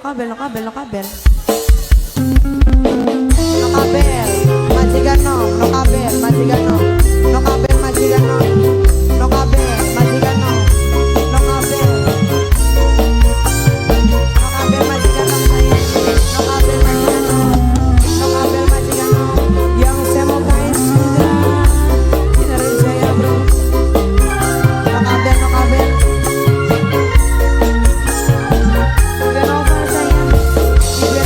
kabel, no kabel, no kabel. No kabel, majikan no, no kabel, majikan no. No kabel, majikan no. No kabel, majikan no. No kabel. No kabel, majikan no saya. No kabel, majikan no. No kabel, majikan no. Yang saya mau kain sudah. Dengerin saya bro. No kabel, no kabel. Udah over saya. Udah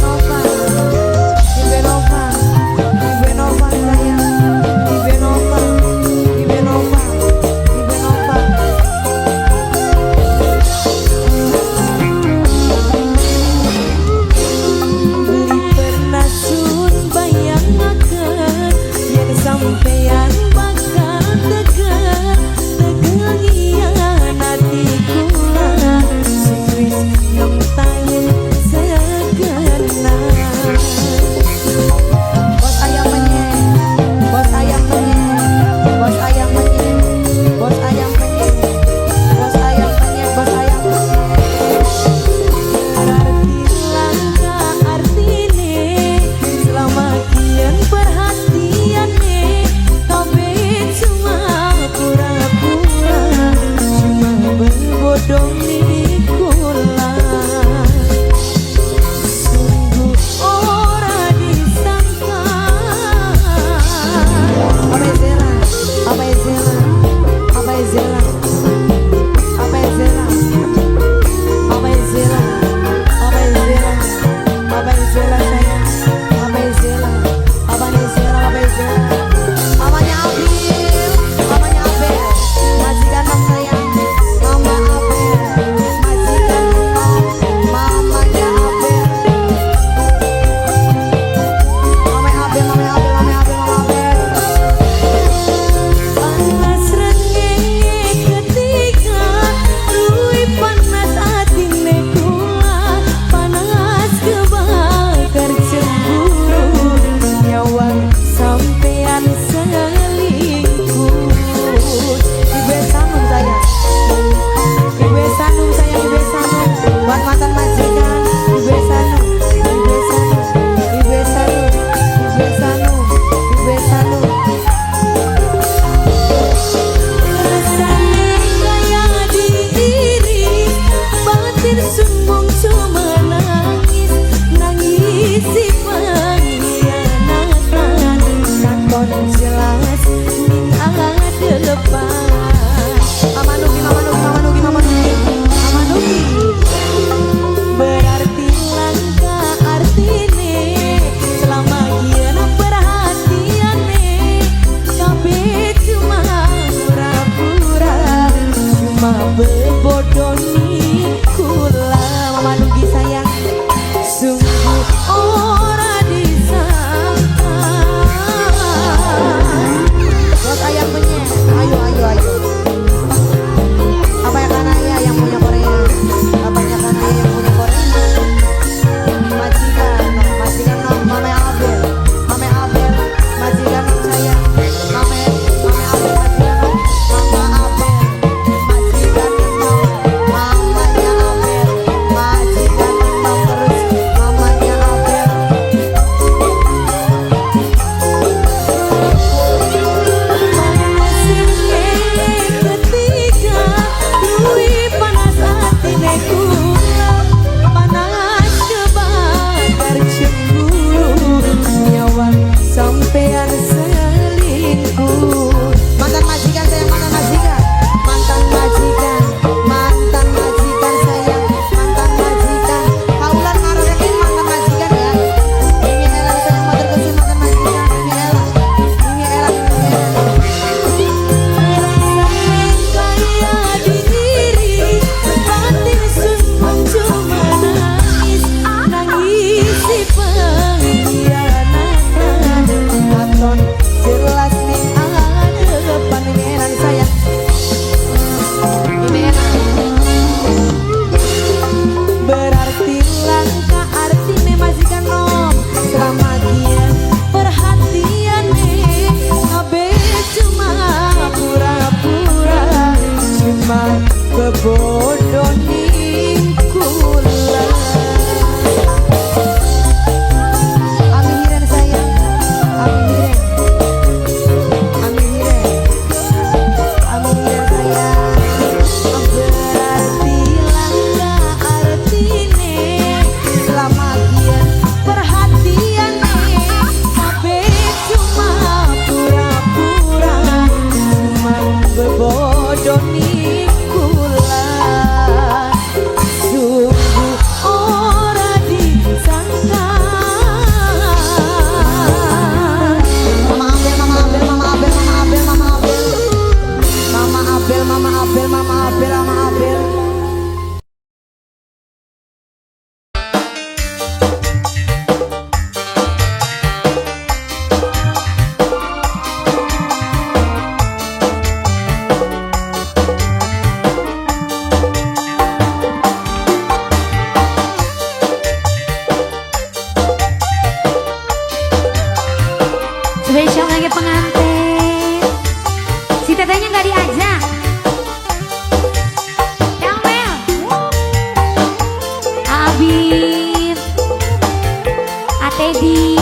Teddy.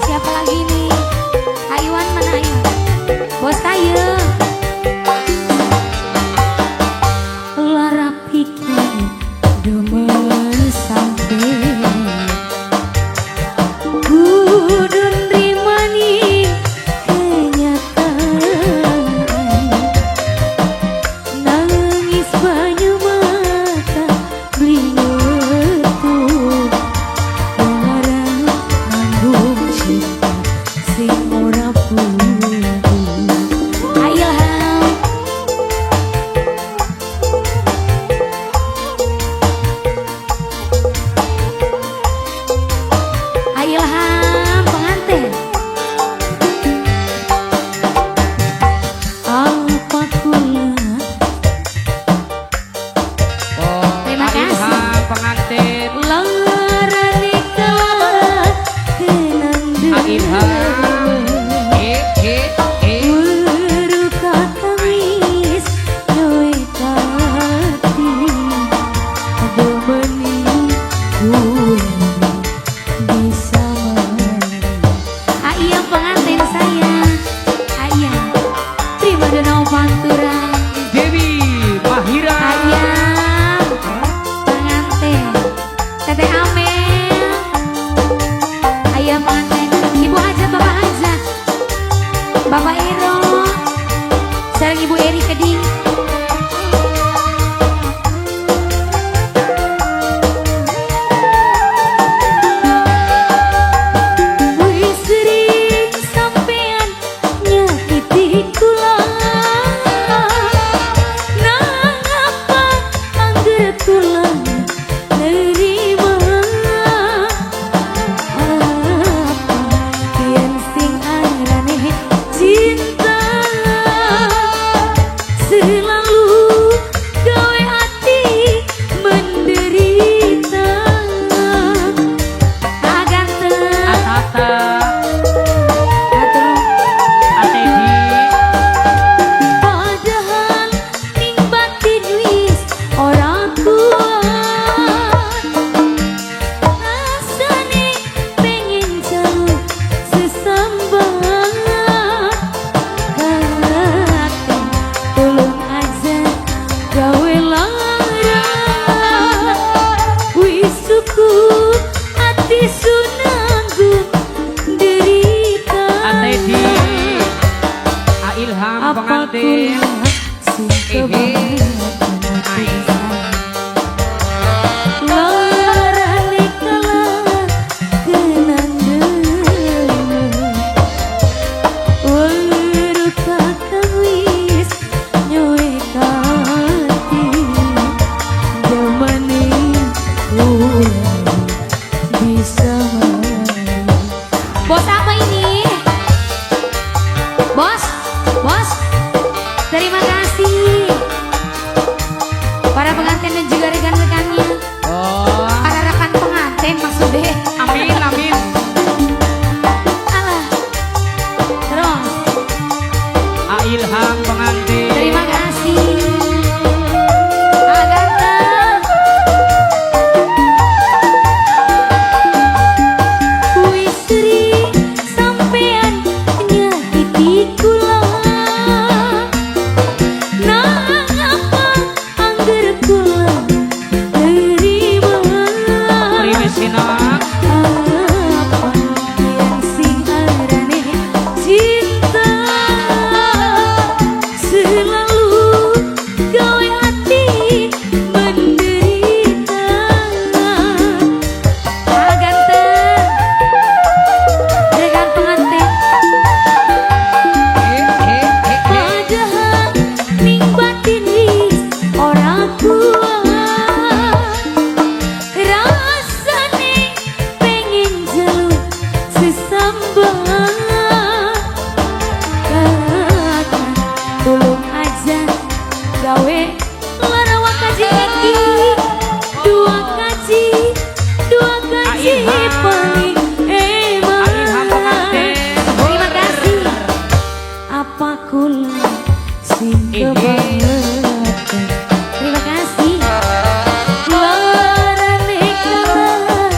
Siapa lagi nih? Aywan mana Aywan? Bos Kayu. Lara pikir demen sampai kudu nerima nih kenyataan. Nangis banyu mata beli ngetuk barang nanggung cinta sing ora putu. Ailham Ailham pengantin. Apa kula terima kasih pengantin lara nikah kenandu Uruka kamis nyoe kati Domeni bisa mari. Ayam pengantin saya Ayam terima dana pantura. Dewi Mahira. Ayam pengantin Teteh Amel. Ayam pengantin Ibu Haja, Bapak Haja, Bapak Ero, sareng Ibu Eri Keding. Wis sering sampean nyakiti kula, nang apa angger kula nerima. Apa yen sing arane cinta selalu gawe hati menderita. Aganteng Atata atur Atedi padahal ning batin wis ora kuat. Rasane pengen jaluk sesambat. Hati tolong aja gawe lara. Wis cukup hati sunanggung derita. Atedi Ailham Apa pengantin kula sing kebangetan pisan. Larane kalah kenandeuna Uruka kawis nyoe kati Domeni ulang bisa mari. Bos apa ini? Bos, bos, terima kasih para pengantin dan juga rekan-rekannya, Oh para rekan pengantin maksudnya. amin amin. Alah, terus Ailham pengantin terima kasih. Aganteng. Wis sering sampean nyakiti kula, nang apa angger kula nerima. Priwesina Apa yang sing arane cinta selalu gawe hati menderita. Aganteng rekan pengantin padahal ning batin wis ora kuat. Rasane pengen jaluk sesambat. Kakak tolong aja gawe lara wakaji iki. Dua kaji Ailham. paling hebat. Ailham pengantin. Terima kasih. Apa kula sing kebangetan. Terima kasih. Larane kalah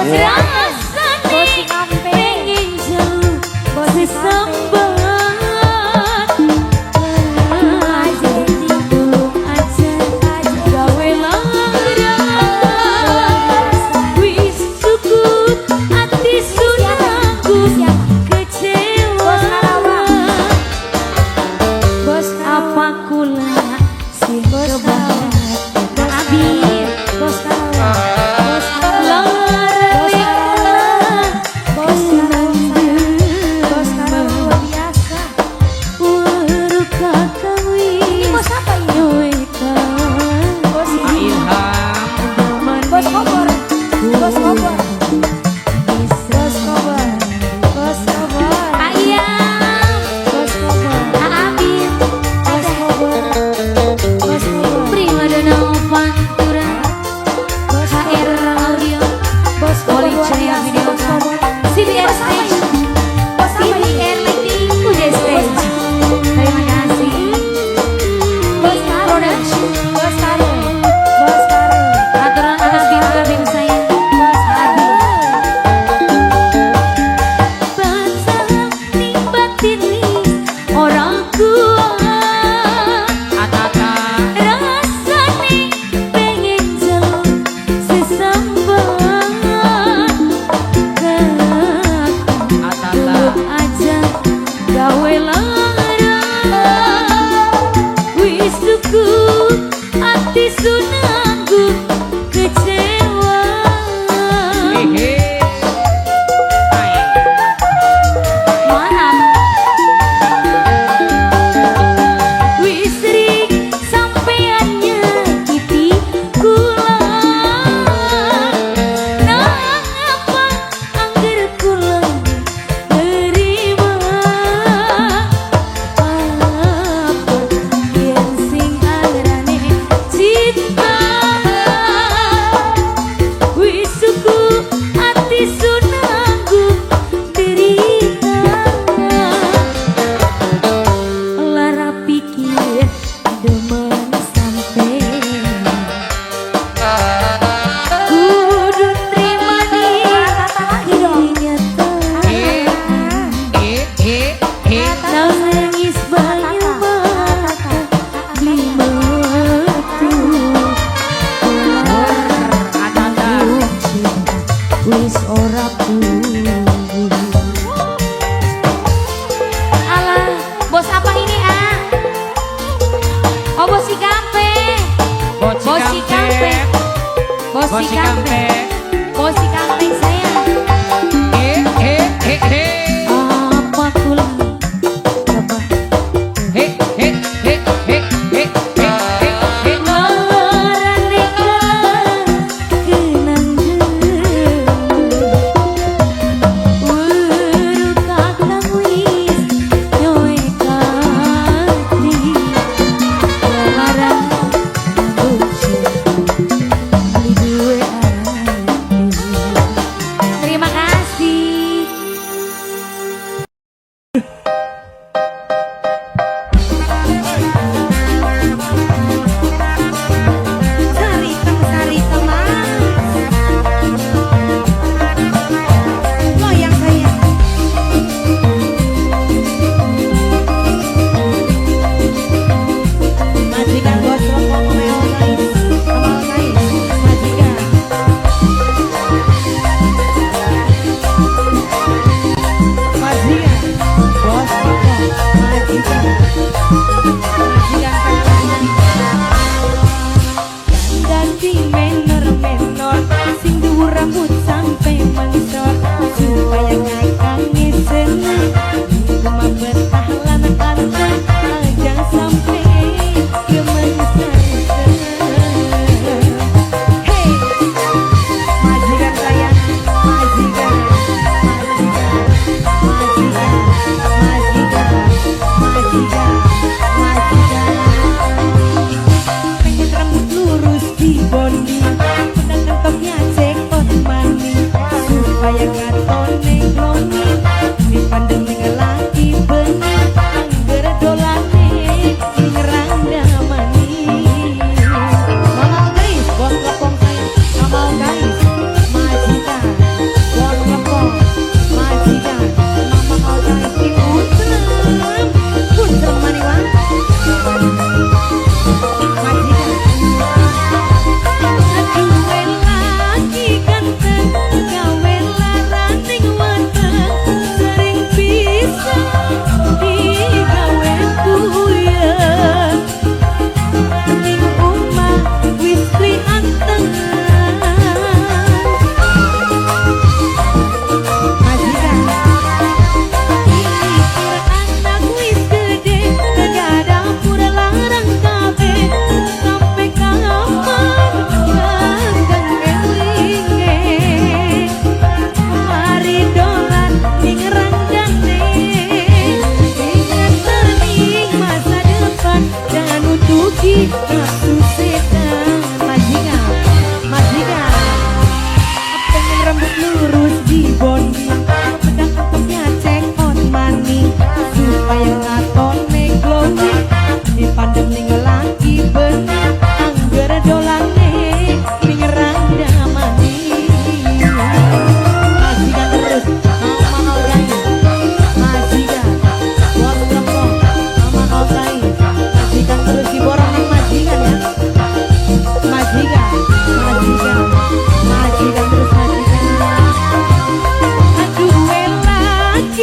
Bos Iya. rasane Bos ngampe. pengen jauh Bos sesembat aja ditulung aja gawe lara wis cukup ati sunangku kecewa Bos apa kula sing kebanget Bos abis Bos Karawang. Bos Karawang. lara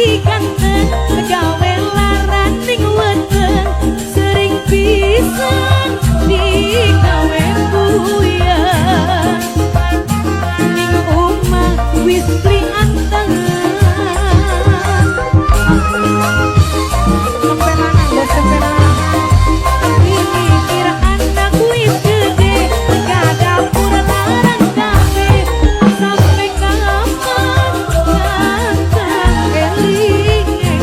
lelaki ganteng gawe laran ning weteng sering pisan digawe buyar ning omah wis prianteng tempelanan bos tempelanan ini kira anak wis gede gak dapur larang kafe sampai kapan ganteng elinge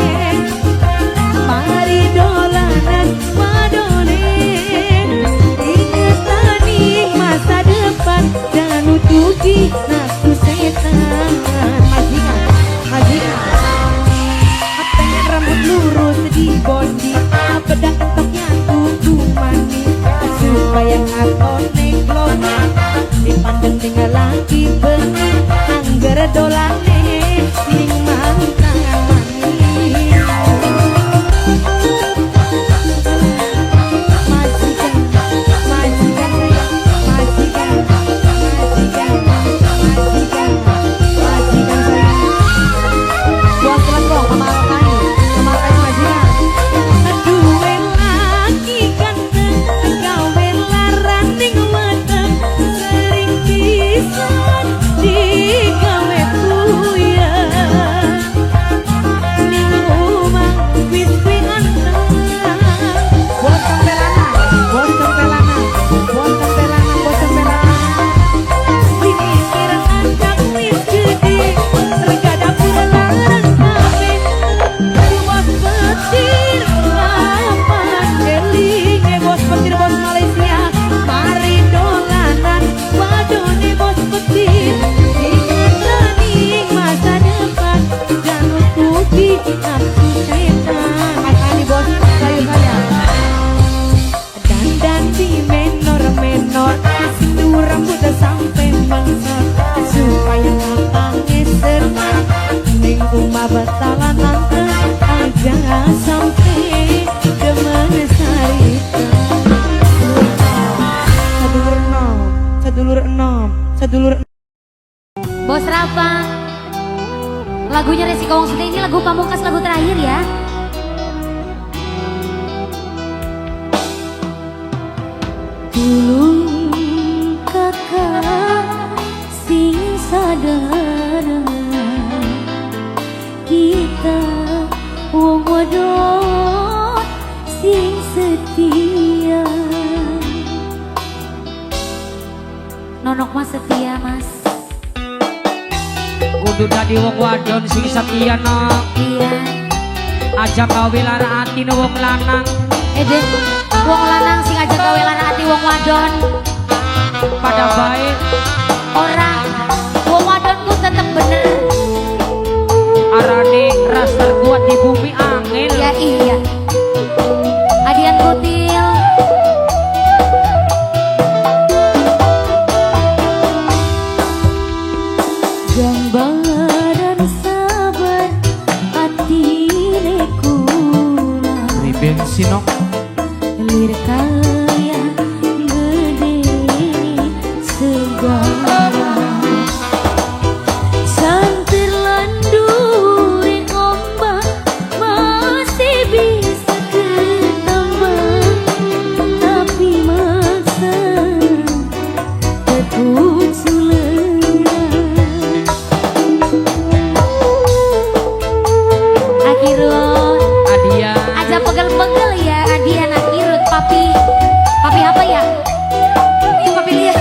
mari dolanan wadone ingetani masa depan dan nutupi nafsu setan majikan pengen rambut lurus di bondi bedak entoknya kudu manis supaya atone glowing dipandang dengan laki bener angger dolane ning mantan manis majikan saya buat kelompok kemal kayu majikan duwe laki ganteng gawe laran ning weteng sering pisan digawe buyar ning omah wis kuwi anteng bos tempelanan ini kira anak wis gede lega dapur larang kafe bos petir lapan elinge bos petir bos Malaysia mari dolanan wadone bos petir ingetani masa depan dan nutupi nafsu setan makanya bos sayur kalian dandan di menor sindur rambut sampai mengsot supaya lapangnya serta ning rumah batalan nanteng aja sampai demen sarita sedulur Bos Rafa, lagunya Resiko Wong Sute ini lagu pamungkas, lagu terakhir ya. Tulung kakak sing sadar kita wong wadon sing setia. Nonok mas setia mas. Kudu dadi wong wadon sing setia nok. Iya. Aja gawe lara ati wong lanang. Deh, wong lanang sing aja gawe lara ati wong wadon. Pada baik Orang wong wadon ku tetep bener. arane ras terkuat di bumi angin. Ya iya. Adian Kutil. Gambaran sabar atine kula. Di bensin nok. Lir kaya gede segala. Santir landure ombak masih bisa ketambah, tapi masa tekun sulena. Akhirul Adia aja pegel-pegel ya Adian Akhirut papi apa ya? Ini papi lihat.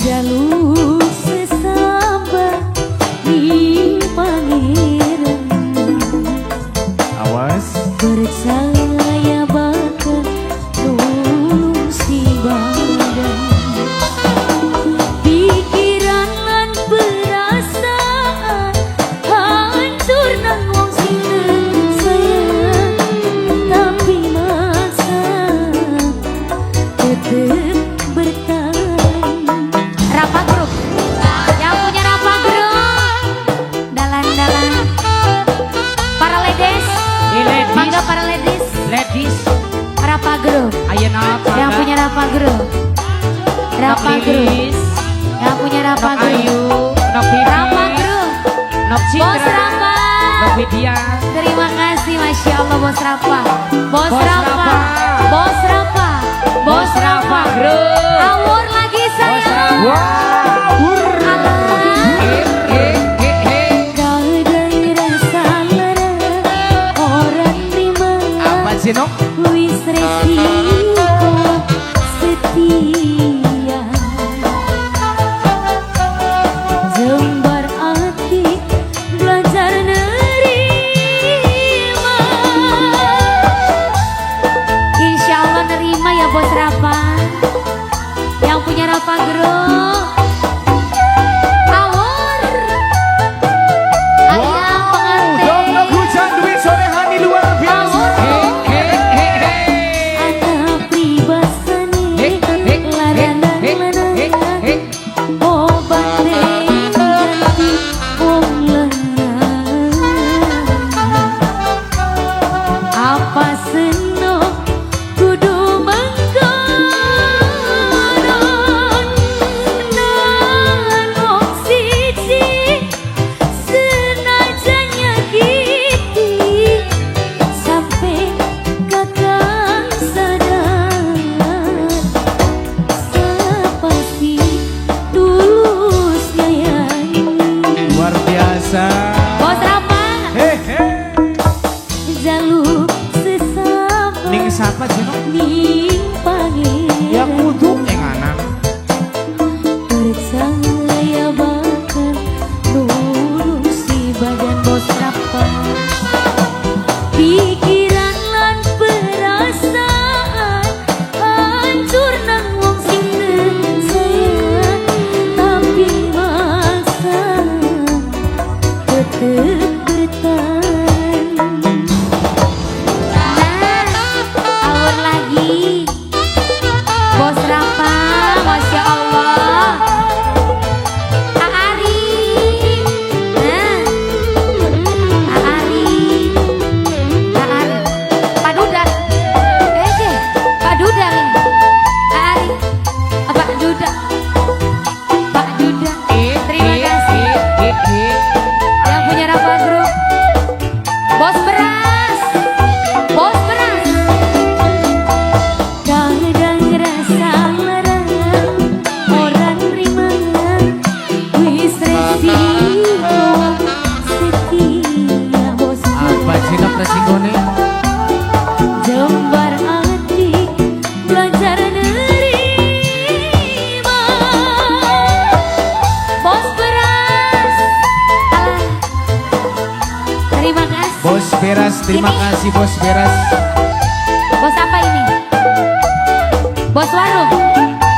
Jalur sesabar di pangeran. awas Percaya bakal tulung si badan. Pikiran lan perasaan hancur nang wong sing sayang. Tapi masa tetep bertahan. Rafa Group, yang punya Rafa Group, dalan-dalan. Para ladies, mangga para ladies, Rafa Group, ayeuna yang punya Rafa Group, Rafa Group, yang punya Rafa Group, Ayu nok Rafa Group, Nok Bos Citra, Rafa. Nok Widya. Terima kasih, Masya Allah Bos Rafa. Bos Bos Rafa. Rafa. Bos Rafa. Bos Rafa Group. Awur lagi Bos saya. Rafa. Wah, Dari rasa lara orang terima. apa sih Nok? Wis resiko setia jembar hati belajar nerima. Insya Allah nerima ya Bos Rafa. Yang punya Rafa Group awur ayam Dong pengantin hujan duit sore hari luar biasa. anak pribasane laranan menang obat ganti wong lenang apa senok kudu mengkonon nan wong siji senajan nyakiti sampai kakang sadar sepasti tulus nyayangi. Luar biasa. Bos Rafa Hehe. jaluk sesama Ning siapa sih Nok? ning pangeran. Ya kudu yang anak. Percaya bakal nurusi badan Bos Rafa. Pikiran lan perasaan hancur nang wong sing sayang, tapi masa tetep bertahan. Awur lagi Bos Rafa, Masya Allah. Aari, Aari, Pak Duda, Pak Duda ini, Aari, Pak Duda, Pak Duda. Terima kasih. Yang punya Rafa Group, Bos Beras, Bos Beras. Kadang rasa lara orang terima wis resiko setia Bos. Apa sih Nok resikone? Jembar hati belajar nerima. Bos Beras. Alah. Terima kasih. Bos Beras, terima Ini. kasih Bos Beras. Bos apa ini? Bos warung.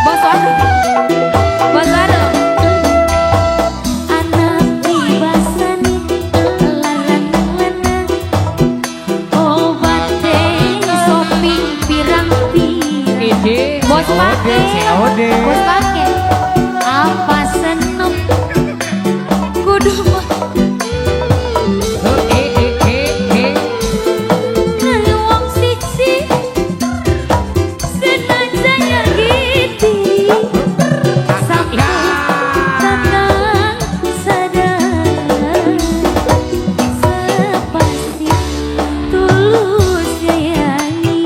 Bos warung. Bos warung. Anak pribasane larang lenang obat sopi pirang-pirang. Bos pake. COD. Bos pake. Apa seneng kudu mah wong siji senajan nyakiti sampai kakang sadar sepasti tulus nyayangi.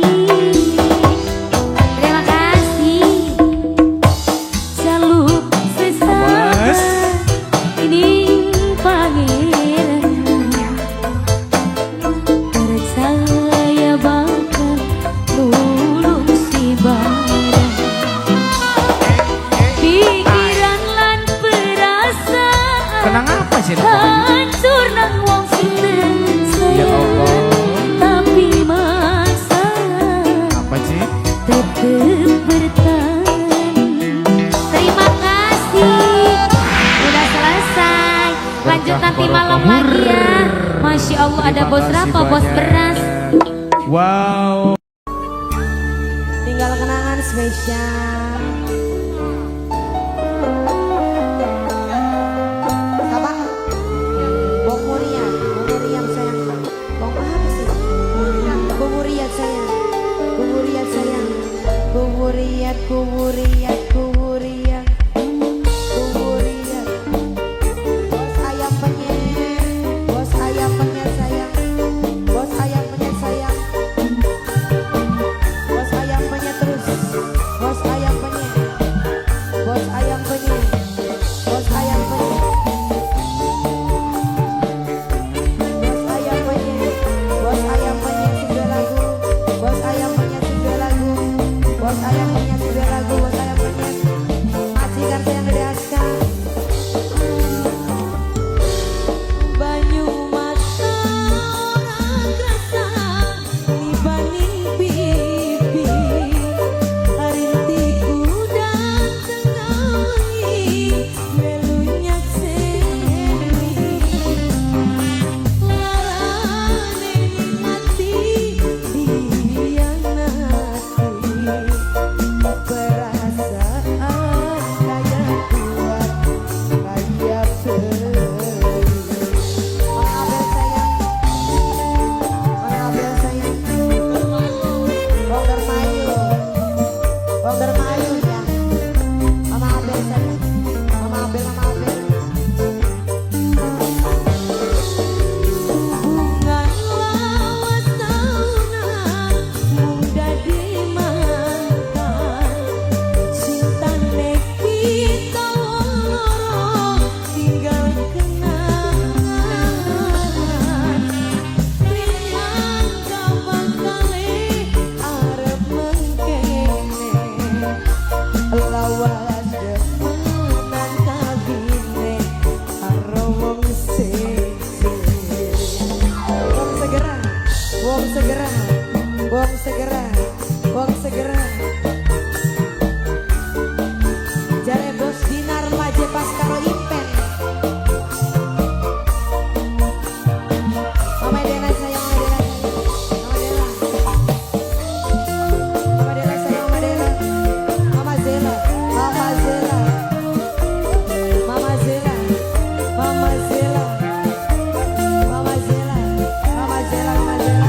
Terima kasih. Jaluk sesama Bos. ini pangeran. Percaya bakal lulusi badan. Pikiran lan perasaan Kenang apa sih Nok? hancur nang wong sing Ya sayang, Allah. tapi masa Apa sih? tetep bertahan. Terima kasih. Udah selesai. Lanjut nanti malam lagi ya. Masya Allah ada Terima Bos kasih Rafa, Bos banyak. Beras. Wow. Tinggal kenangan spesial. Apa? Bong Murian sayang. Bong apa sih? Bong Murian sayang. Bong Murian sayang. Bong Murian, Bong Murian, Bong Murian. Bong Murian. Bos ayam penyet. segera, wong segera. Jare bos dinar maje pas karo impen. Mama Dela sayang, Mama Dela. Mama Dela sayang, Mama Dela. Mama Zela, Mama Zela. Mama Zela, Mama Zela. Mama Zela, Mama Zela, Mama Zela.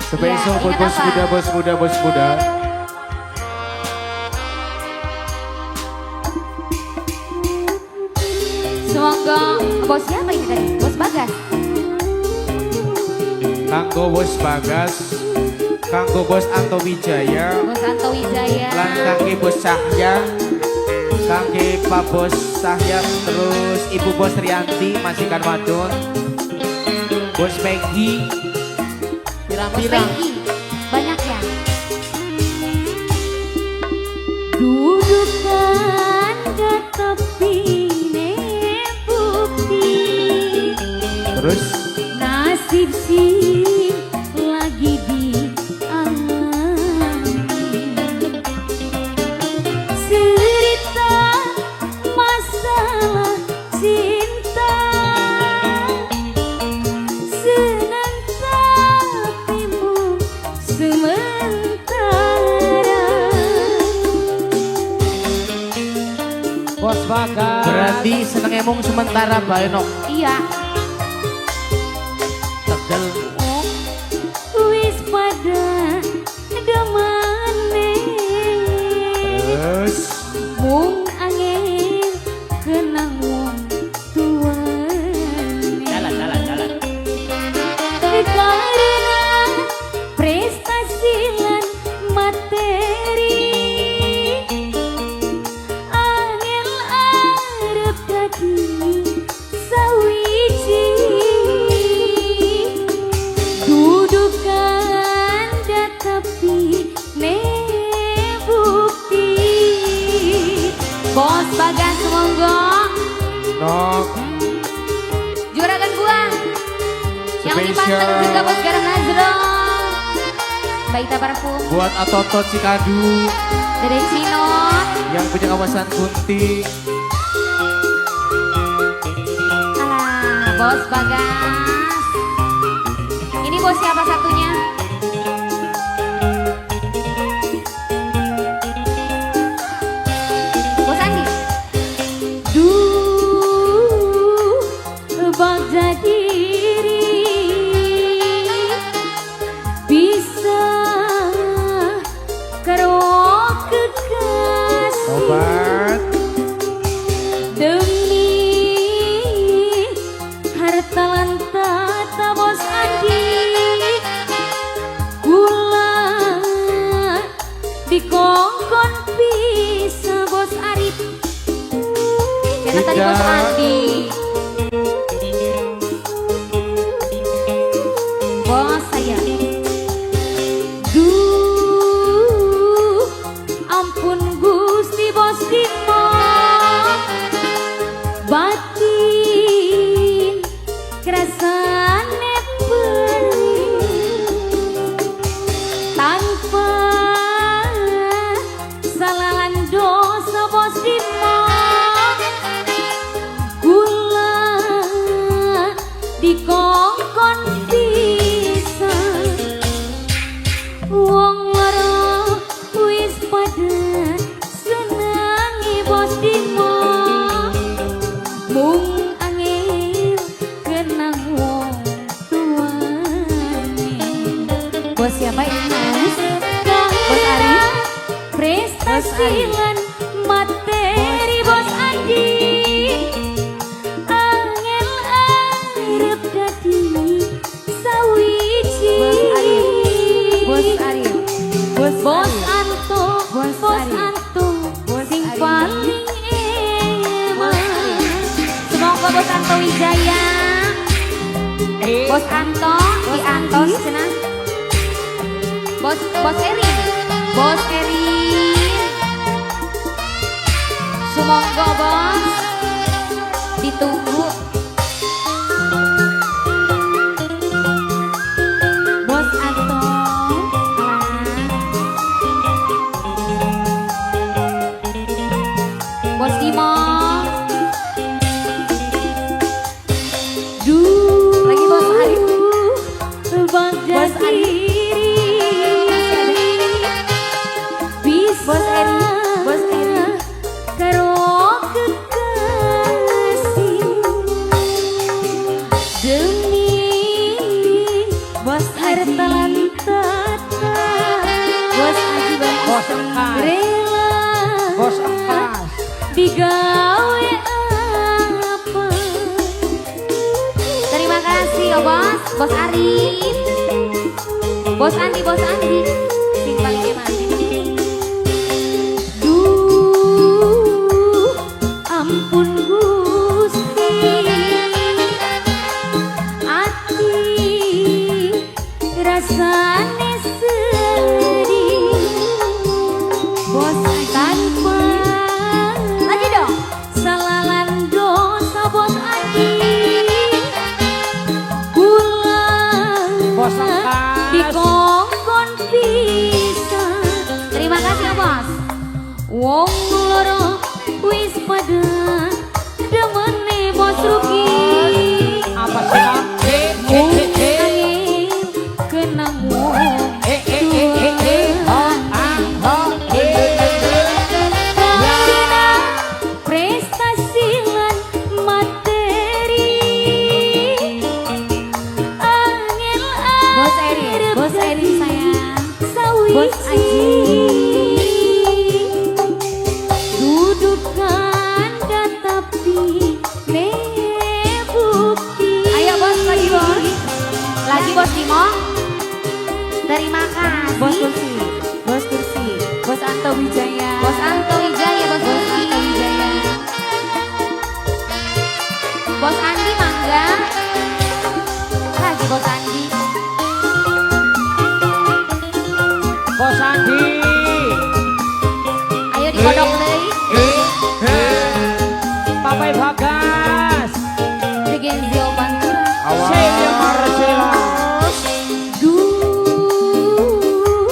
Spesial Ya, buat ingat bos apa? muda, bos muda, bos muda. Semoga bos siapa ini tadi? Bos Bagas. Kanggo Bos Bagas, kanggo Bos Anto Wijaya, Bos Anto Wijaya. lan kangge Bos Cahya, kangge Pak Bos Cahya, terus Ibu Bos Rianti, majikan wadon, Bos Peggy, Bos pirang-pirang. Peggy. Banyak ya. Dudukan ke tepi ne bukti. Terus Nasib sih lagi dialami. Cerita masalah cinta, senang tapimu sementara. Bos Bagas. berarti seneng emong sementara bae nok. Iya. Tegel. Wis pada demane. Terus Mung angin kenang wong tuane. Jalan. Karena prestasi lan materi, angin arep dadi sawiji. Dudukan tapi ne bukti. Bos Bagas monggo nok juragan gua yang di Spesial. Banten juga Bos Garam Nazro, Baita Parfum, buat Atotot Cikadu dari Cino. yang punya kawasan Kunti. Alah, Bos Bagas. Ini bos siapa satunya? Bos Andi. Bagja diri bisa karo kekasih. Obat Demi harta lan tata Bos Andi, kula dikongkon bisa Bos Arif. Jangan tadi Bos Tidak. Andi. Bos saya. Duh, ampun Gusti Bos Dimo. Batin kerasane perih tanpa salahan dosa Bos Dimo. Gula dikongkon bisa wong loro wis pada senangi Bos Dimo. Mung angin kenang wong tuane. Bos siapa ini Mas? Bos Arif. Prestasi lan materi Bos Andi. Angel arep dadi sawiji. Bos Arif. Bos Anto, Bos Bos Arif. Anto, Bos sing Arif. paling eman. Semoga Bos Anto Wijaya, Bos Anto, di Antos cenah. Bos Eri, Bos Eri. Semoga Bos ditunggu. Bos Anto, Bos Dimo. Lagi Bos Arif. Bagja Bos Arif. diri bisa Bos Eri. Bos Eri. karo kekasih demi Bos Haji. harta lan tata. Bos Haji Bang. Bos Engkas. Rela Bos Engkas. digawe apa. Terima kasih ya Bos Arif. Bos Andi, Bos Andi. Sing paling eman. Duh, ampun Gusti. Ati rasane sedih. Bos tanpa lagi dong. Salalan dosa Bos Andi. Bos Angkas. Dikongkon pisan. Terima kasih ya Bos. Wong loro wis pada demene Bos Ruki. Apa sih nak? Angin kena Kasina prestasi lan materi. Angin Bos Eri, Bos Eri sayang. sawi Bos Aji. dudukan tapi ne bukti. Ayo Bos, lagi Bos. Lagi Bos Timo. Terima kasih. Bos Kursi, Bos Kursi, Bos Anto Wijaya. Bos Anto Wijaya, Bos Bos Kursi. Anto Wijaya. Bos Andi mangga. Lagi Bos Andi. Bos Andi. Ayo dikodok deui. Papai Bagas. Bikin Zio Pantura. Celia Marcela. Duh,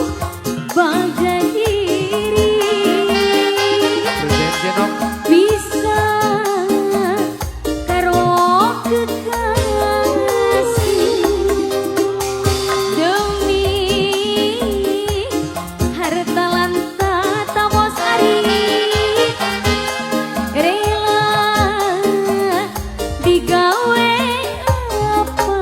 bagai diri Jenok bisa karo kekasih demi harta lan tata Bos Ari rela digawe apa.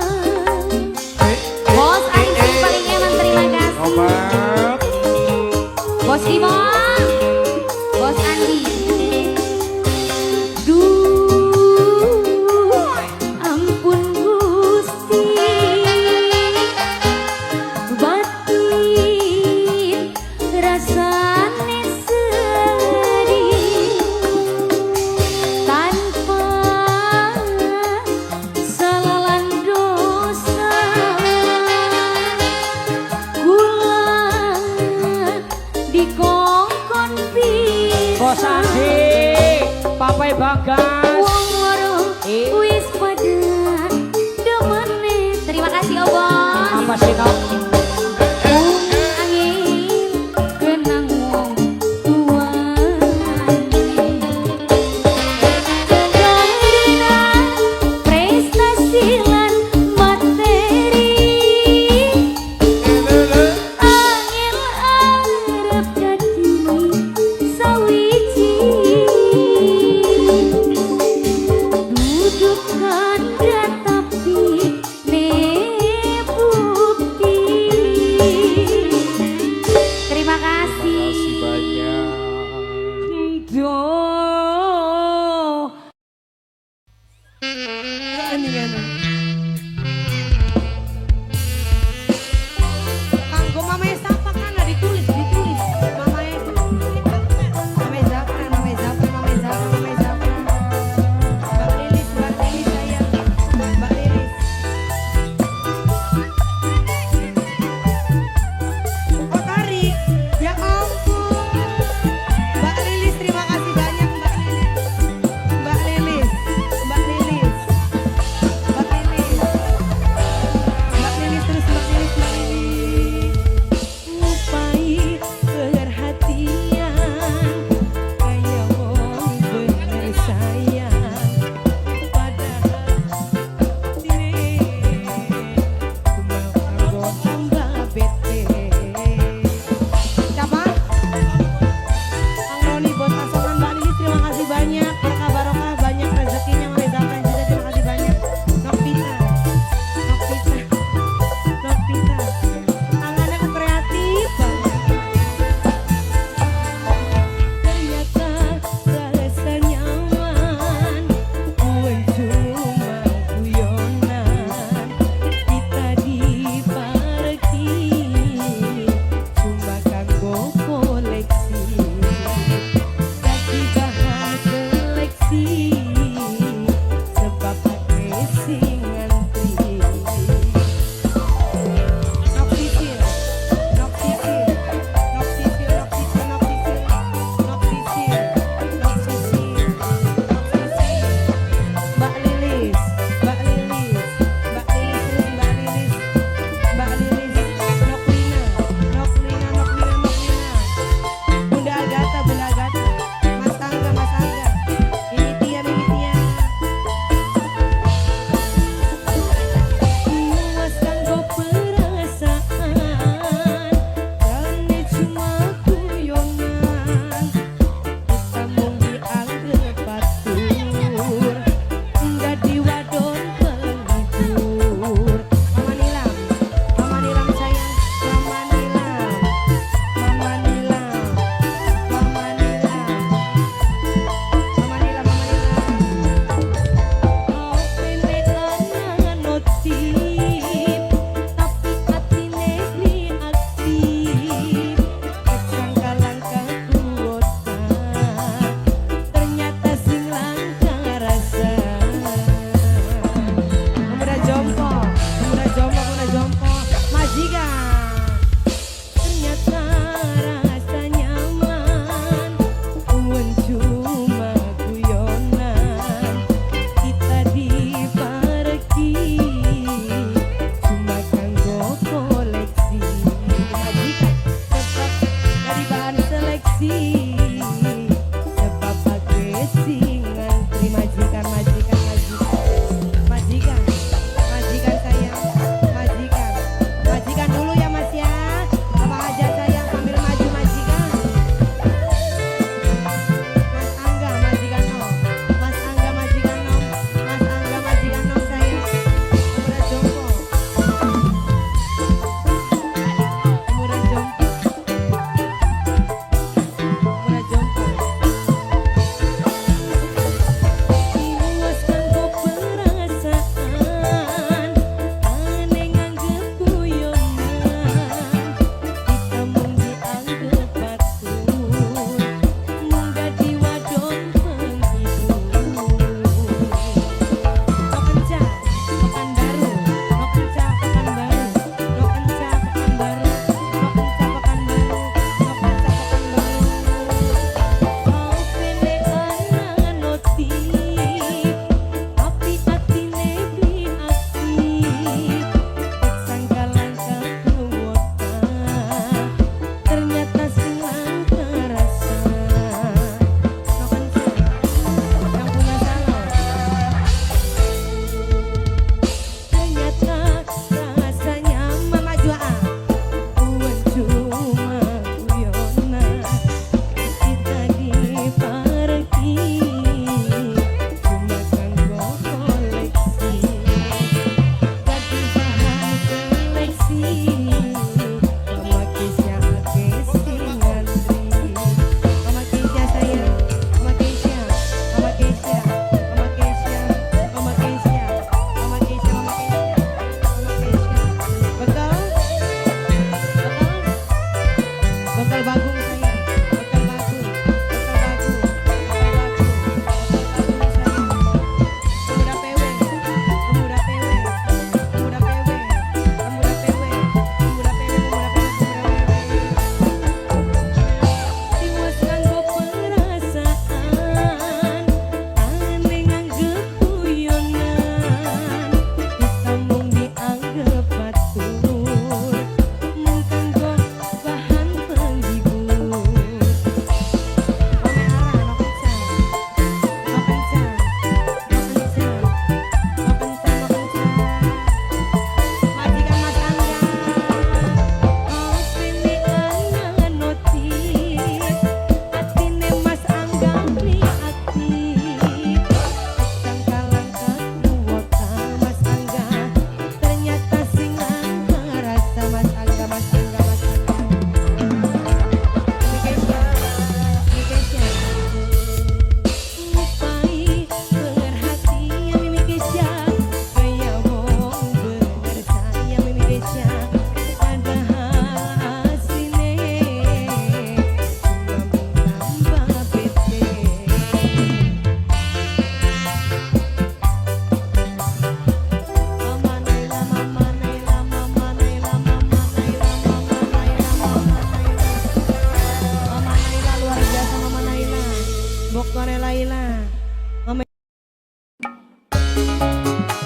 Bos Ari sing paling eman, terima kasih. obat. Bos Timo, Bos Andi. Duh, ampun Gusti. Batin rasane sedih. Tanpa salalan dosa. Kula dikongkon Bos pisan. Andi. Papai Bagas. Wong loro wis pada demene. Terima kasih ya Bos. Apa sih nak? Angin kenang wong tuane. Karena prestasi lan materi. Angin arep dadi sawiji. Duduk kanda tapi ne bukti. Terima kasih. Makasih banyak. Duh. Ini kan. Kanggo Mama Zafra kan ada ditulis. Mama Zafra. Bang Lilis sayang.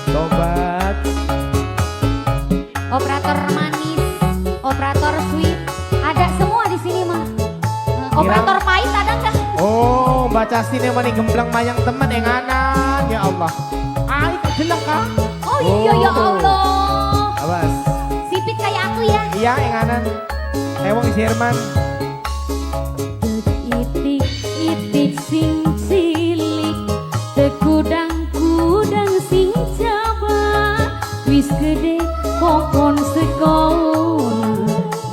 Tobat. Operator manis, operator sweet, ada semua di sini mah. Operator pahit ada nggak? Oh, baca sini mani gemblang mayang teman yang anan. Ya Allah. Ay, kejelek kah? Oh iya ya Allah. Awas. Sipit kayak aku ya. Iya, yang anan. Ewang si Herman. Itik-itik sing cilik, tekudang-kudang sing jaba, wis gede kokon sekolah,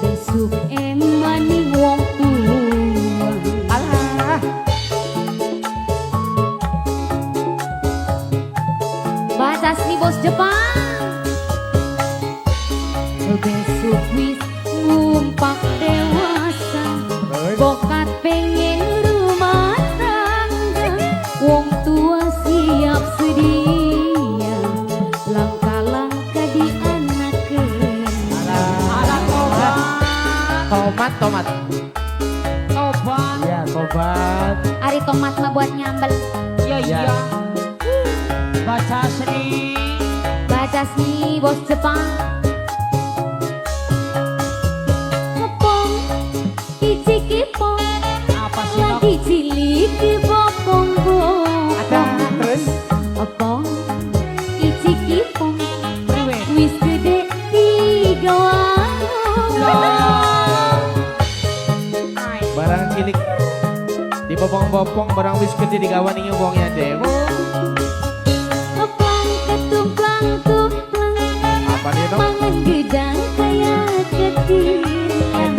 besok emani wong tua. Alah. Batas nih bos Jepang. Besok wis ngumpak dewasa, bokat pengen rumah tangga, wong tua siap sedia, langkah-langkah di anakeun. Alah tobat. Tomat. Tobat. Iya, tobat. Ari tomat mah buat nyambel. Ya iya. Baca seni. Batas nih bos Jepang. Ngepong, icik-ipong, Apa sih Nok? lagi cilik di bopong-bopong. Ada terus. Opong, icik-ipong, Priwe. wis gede digawang. Barang cilik di bopong-bopong, barang wis gede digawan ini wongnya deh. Opong ketumplang-tumplang, Apa dia dong? mangan gedang kayak ketilang.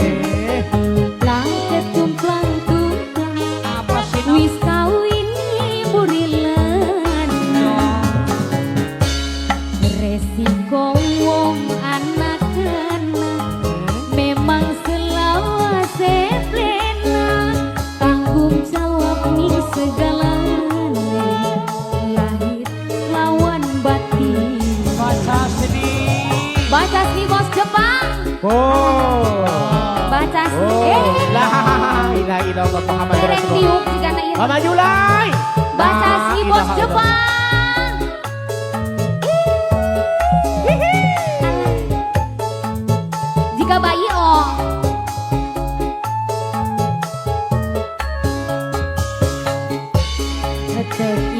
Lang ketumplang-tumplang, Apa sih Nok? wis kawin burilan. Resiko wong anak-anak memang selawase plena, tanggung jawab nih segalanya, lahir lawan batin. Baca seni. Baca sih bos Jepang. Oh. Baca sih. Oh. Lah, ilah ilah Muhammad Derek Rasulullah. tiup jika na ieu. Mama Julai. Baca sih bos Ilaha Jepang. Jika bayi oh.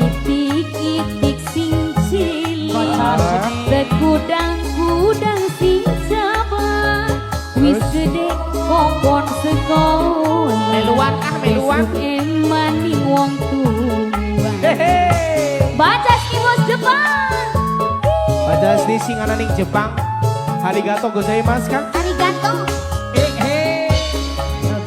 Itik-itik sing cilik, Baca seni. tekudang-kudang sing jaba, wis gede kokon sekolah. Meluan kah, meluan? Besok emani wong tua. Hehe. Baca sih bos Jepang. Ada di singana ning Jepang. Arigato gozaimasu kan? Arigato.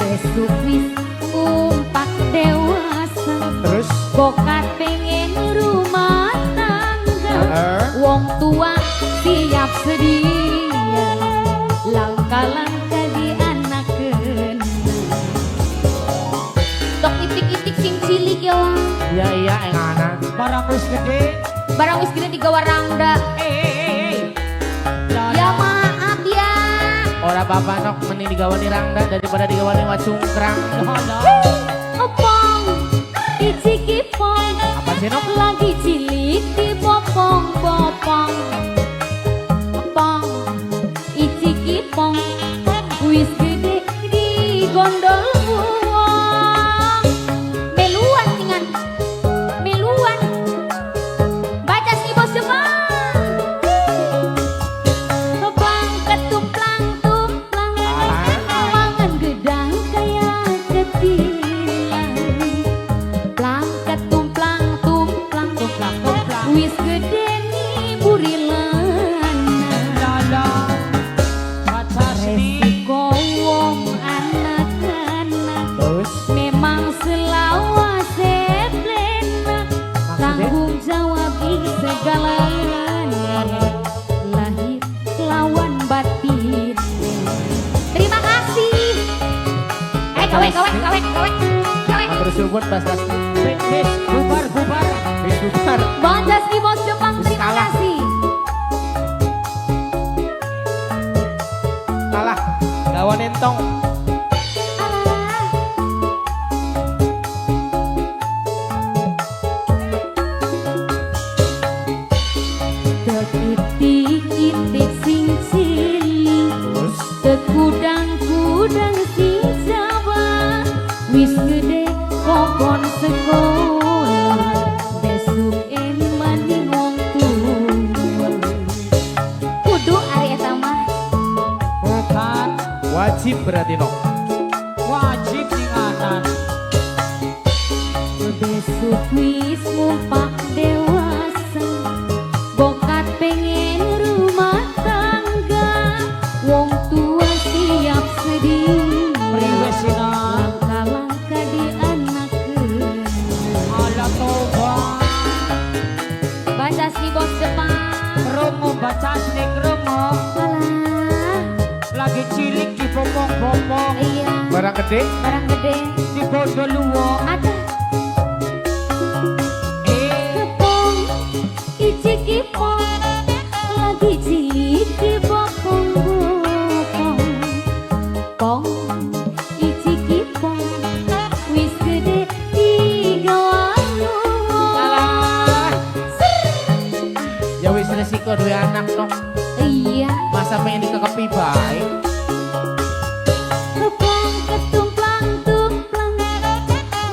Besok wis umpak dewasa, Terus bokat pengen rumah tangga, wong tua siap sedia, langkah-langkah di anakeun. Tok itik-itik sing cilik ya wang, iya yang anan. Barang wis gede. barang wis gede digawarangda. Ya maaf ya. Ora apa-apa nok mending digawani rangda daripada digawani wacungkrang. Opong, icik-ipong, Apa sih nok? lagi cilik di bopong-bopong. Opong, icik-ipong, wis gede di gondol buang. Meluan dengan meluan. Baca sih bos Jepang. Opong ketumplang-tumplang, mangan gedang kayak ketilang. Plang ketumplang-tumplang, wis gede nih burilan. Lala. Baca seni. Resiko wong anak-anak Terus memang selawase plena, tanggung jawab ing segalanya, lahir lawan batin. Terima kasih. Kawe. terus support bahasa Bis bubar. Facebookan. Bandas di bos Jepang, terima Salah. kasih. Kalah gawan entong. Alah. wajib berarti no. Wajib dinganan. Besok wis mumpak dewasa, bokat pengen rumah tangga, wong tua siap sedih, Priwesina langkah-langkah di anak ala tobat. baca si bos depan. Kromo baca sini kromo. Alah, Lagi cilik di popong-popong. iya, Barang gede. barang gede Di bodo luwo. ada kepong, icik ipong, lagi cilik bokong bokong, pong, icik ipong, wis gede tiga wanu. Alah. Ya wis resiko dua anak no. Iya, Masa pengen dikekepi baik. kepong ketumplang tumplang,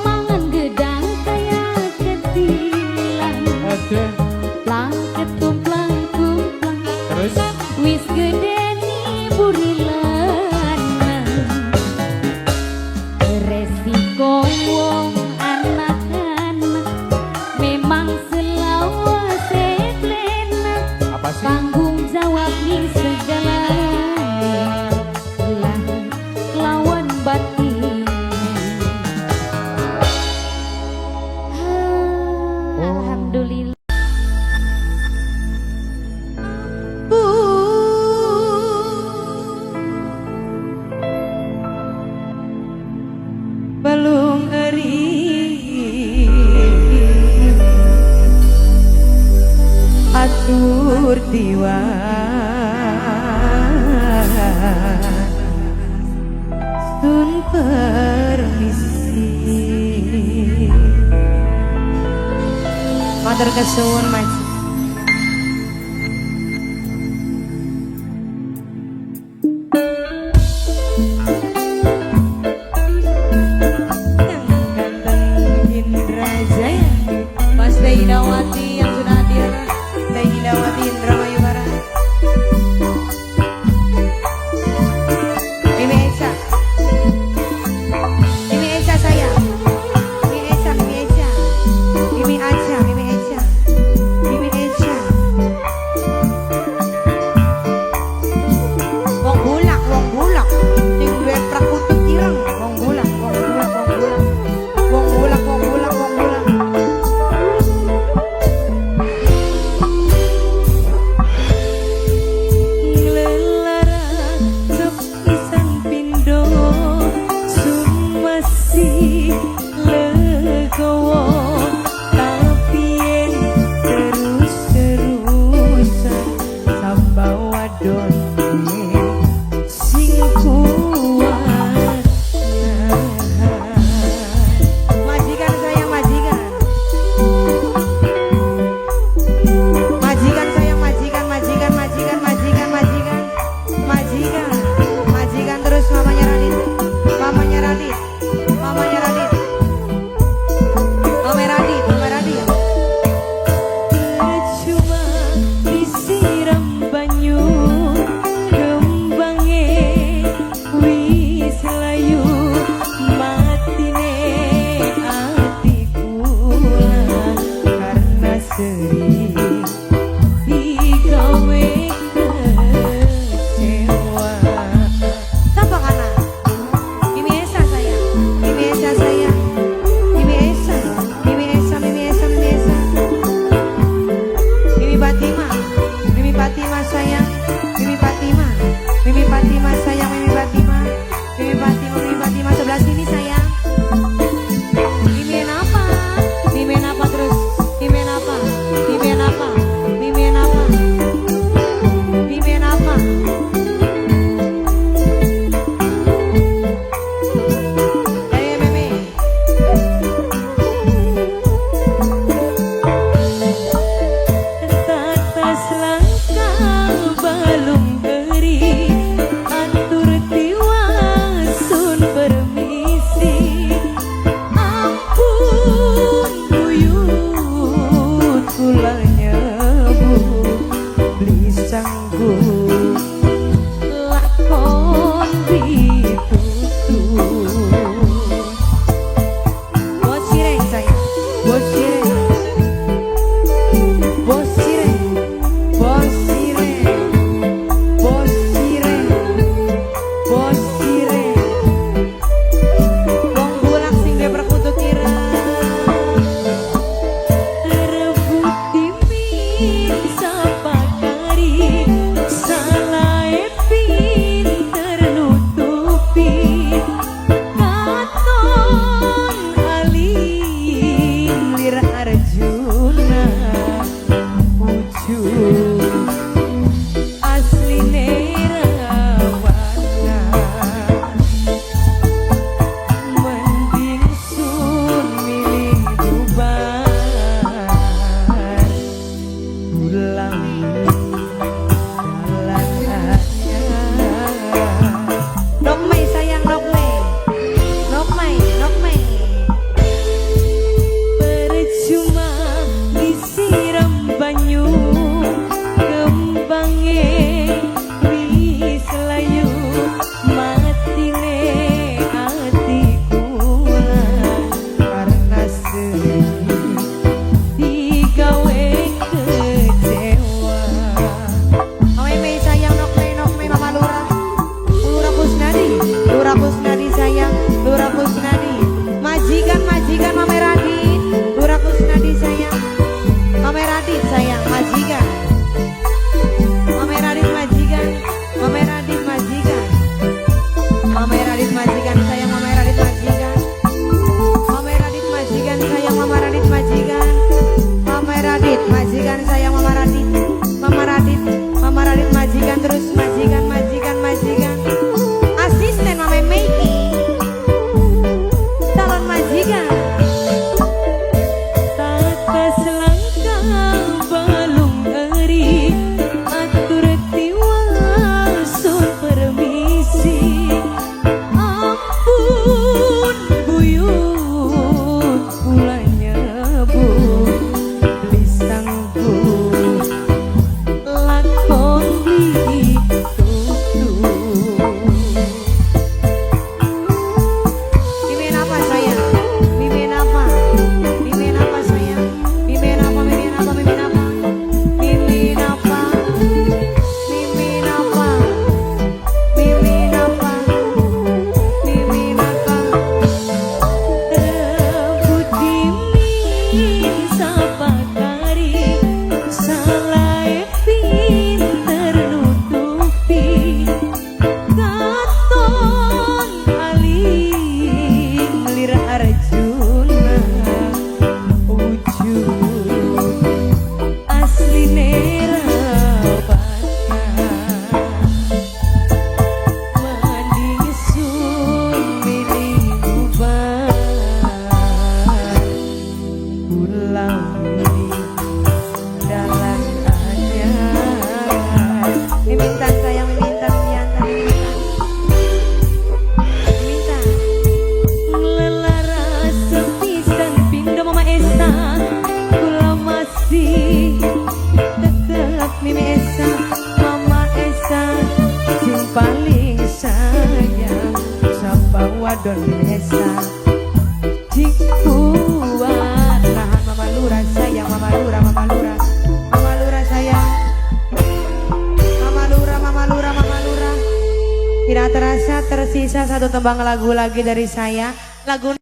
mangan gedang kayak ketilang. Aduh. Plang ketumplang tumplang, Terus wis gede nih burilan. Resiko wong anak-anak memang selawase klenak, apa sih? tanggung jawab nih segalanya, lah lawan batin. Alhamdulillah. Balung eri atur diwa sun permisi matur kesuwun Mas. Mas Dainawati yang sudah hadir, Dainawati Indramayu Barat, Mimi Esa, Mimi Esa saya, Mimi Esa, Mimi Esa, Mimi Aja, Mimi Esa, Mimi Esa, wong bulak, yang gue prakutut ireng, wong bulak, wong bulak, wong bulak, wong bulak, wong bulak, wong bulak. Majikan sayang majikan, majikan sayang majikan, majikan, majikan, majikan, majikan, majikan, majikan terus mamanya Radit, mamanya Radit, mamanya Radit, mama Radit, mama Radit. Cuma disiram banyu kembange wis layu matine atiku karena sering digawe kecewa. Siapa kana? Mimi Esa sayang, Mimi Esa sayang, Mimi Esa, Mimi Esa, Mimi Esa, Mimi Esa, Mimi Fatima, Mimi Fatima sayang, Mimi Fatima, Mimi Fatima sayang, Mimi Fatima, Mimi Fatima, Mimi Fatima sebelah sini sayang. Mimin apa? Mimin apa terus? Mimin apa? Mimin apa? Mimin apa? Mimin apa? Ayo Mimi. Tetas langkah wadon desa Cikuan nahan mama lurah sayang mama lurah sayang mama lurah. Tidak terasa tersisa satu tembang lagu lagi dari saya. Lagu